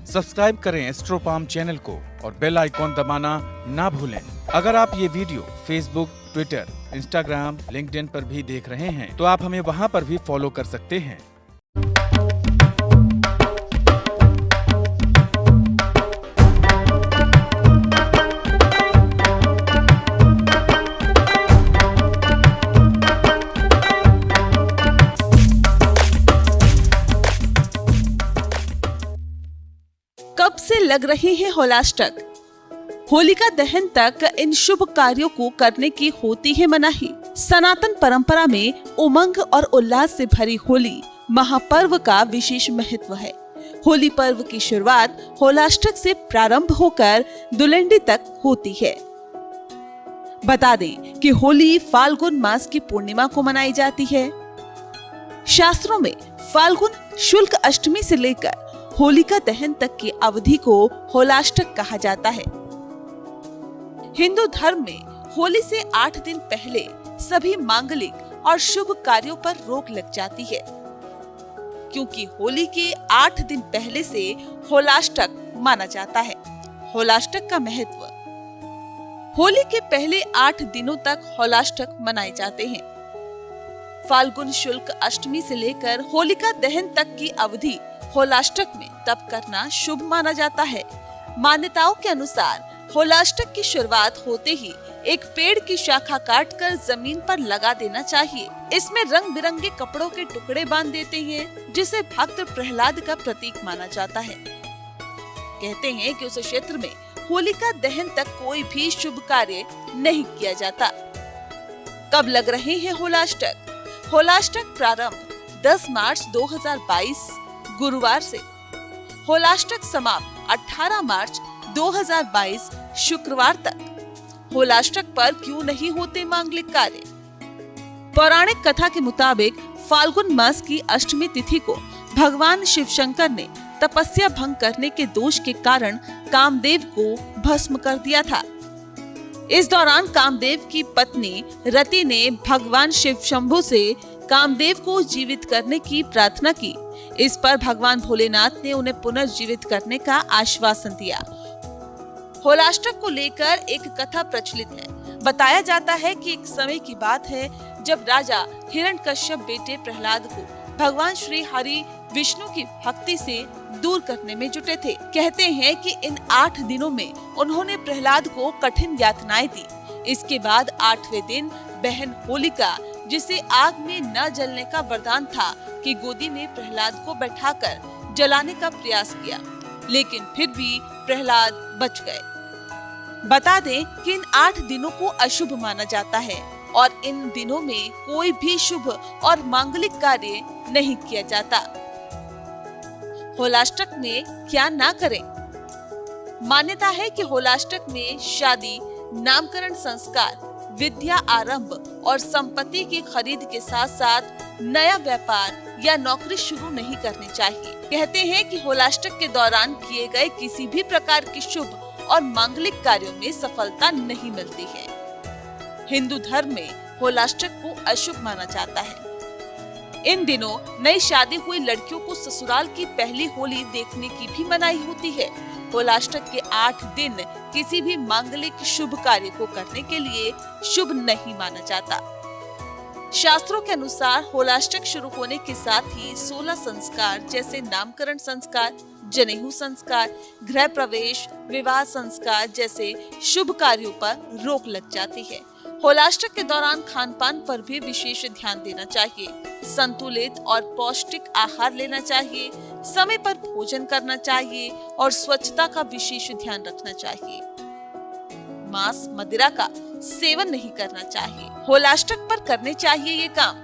Subscribe करें एस्ट्रोपाम channel को और बेल आइकॉन दबाना ना भूलें। अगर आप ये video Facebook, Twitter, Instagram, LinkedIn पर भी देख रहे हैं तो आप हमें वहां पर भी फॉलो कर सकते हैं। कब से लग रही है होलाष्टक? होलिका दहन तक इन शुभ कार्यों को करने की होती है मनाही। सनातन परंपरा में उमंग और उल्लास से भरी होली महापर्व का विशेष महत्व है। होली पर्व की शुरुआत होलाष्टक से प्रारंभ होकर दुलेंडी तक होती है। बता दें कि होली फाल्गुन मास की पूर्णिमा को मनाई जाती है। शास्त्रों में फाल्गुन शुक्ल अष्टमी से लेकर होलिका दहन तक की अवधि को होलाष्टक कहा जाता है। हिंदू धर्म में होली से 8 दिन पहले सभी मांगलिक और शुभ कार्यों पर रोक लग जाती है, क्योंकि होली के 8 दिन पहले से होलाष्टक माना जाता है। होलाष्टक का महत्व: होली के पहले 8 दिनों तक होलाष्टक मनाए जाते हैं। फाल्गुन शुक्ल अष्टमी से लेकर होलिका दहन तक की अवधि होलाष्टक में तप करना शुभ माना जाता है। मान्यताओं के अनुसार होलाष्टक की शुरुआत होते ही एक पेड़ की शाखा काटकर जमीन पर लगा देना चाहिए। इसमें रंग बिरंगे कपड़ों के टुकड़े बांध देते हैं, जिसे भक्त प्रहलाद का प्रतीक माना जाता है। कहते हैं कि उस क्षेत्र में होलिका दहन तक कोई भी शुभ कार्य नहीं किया जाता। कब लग रहे हैं होलाष्टक? होलाष्टक प्रारंभ 10 मार्च 2022 गुरुवार से, होलाष्टक समाप्त 18 मार्च 2022 शुक्रवार तक। होलाष्टक पर क्यों नहीं होते मांगलिक कार्य? पौराणिक कथा के मुताबिक फाल्गुन मास की अष्टमी तिथि को भगवान शिव शंकर ने तपस्या भंग करने के दोष के कारण कामदेव को भस्म कर दिया था। इस दौरान कामदेव की पत्नी रति ने भगवान शिव शंभु से कामदेव को जीवित करने की प्रार्थना की। इस पर भगवान भोलेनाथ ने उन्हें पुनर्जीवित करने का आश्वासन दिया। होलाष्टक को लेकर एक कथा प्रचलित है। बताया जाता है कि एक समय की बात है जब राजा हिरण्यकश्यप बेटे प्रहलाद को भगवान श्री हरि विष्णु की भक्ति से दूर करने में जुटे थे। कहते हैं कि इन 8 दिनों में उन्होंने प्रहलाद को कठिन यातनाएं दी। इसके बाद 8वें दिन बहन होलिका, जिसे आग में न जलने का वरदान था, की गोदी में प्रहलाद को बैठाकर जलाने का प्रयास किया, लेकिन फिर भी प्रहलाद बच गए। बता दें कि इन 8 दिनों को अशुभ माना जाता है और इन दिनों में कोई भी शुभ और मांगलिक कार्य नहीं किया जाता। होलाष्टक में क्या ना करें? मान्यता है कि होलाष्टक में शादी, नामकरण संस्कार, विद्या आरंभ और संपत्ति की खरीद के साथ साथ नया व्यापार या नौकरी शुरू नहीं करनी चाहिए। कहते हैं कि होलाष्टक के दौरान किए गए किसी भी प्रकार के शुभ और मांगलिक कार्यों में सफलता नहीं मिलती है। हिंदू धर्म में होलाष्टक को अशुभ माना जाता है। इन दिनों नई शादी हुई लड़कियों को ससुराल की पहली होली देखने की भी मनाही होती है। होलाष्टक के 8 दिन किसी भी मांगलिक शुभ कार्य को करने के लिए शुभ नहीं माना जाता। शास्त्रों के अनुसार होलाष्टक शुरू होने के साथ ही 16 संस्कार जैसे नामकरण संस्कार, जनेऊ संस्कार, गृह प्रवेश, विवाह संस्कार जैसे शुभ कार्यों पर रोक लग जाती है। होलाष्टक के दौरान खान पान पर भी विशेष ध्यान देना चाहिए। संतुलित और पौष्टिक आहार लेना चाहिए, समय पर भोजन करना चाहिए और स्वच्छता का विशेष ध्यान रखना चाहिए। मांस, मदिरा का सेवन नहीं करना चाहिए। होलाष्टक पर करने चाहिए ये काम: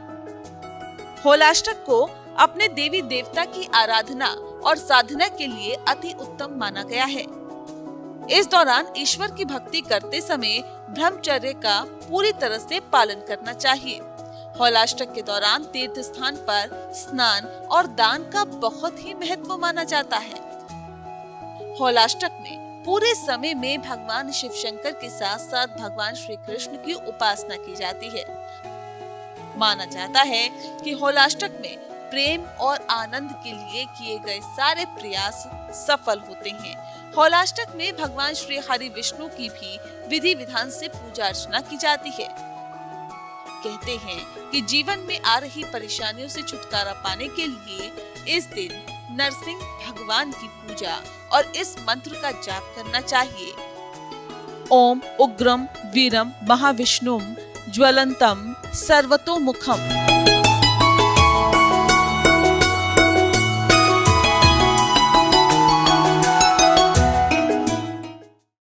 होलाष्टक को अपने देवी देवता की आराधना और साधना के लिए अति उत्तम माना गया है। इस दौरान ईश्वर की भक्ति करते समय ब्रह्मचर्य का पूरी तरह से पालन करना चाहिए। होलाष्टक के दौरान तीर्थ स्थान पर स्नान और दान का बहुत ही महत्व माना जाता है। होलाष्टक में पूरे समय में भगवान शिव शंकर के साथ साथ भगवान श्री कृष्ण की उपासना की जाती है। माना जाता है कि होलाष्टक में प्रेम और आनंद के लिए किए गए सारे प्रयास सफल होते हैं। होलाष्टक में भगवान श्री हरि विष्णु की भी विधि विधान से पूजा अर्चना की जाती है। कहते हैं कि जीवन में आ रही परेशानियों से छुटकारा पाने के लिए इस दिन नरसिंह भगवान की पूजा और इस मंत्र का जाप करना चाहिए। ओम उग्रम वीरम महाविष्णुम ज्वलंतम सर्वतोमुखम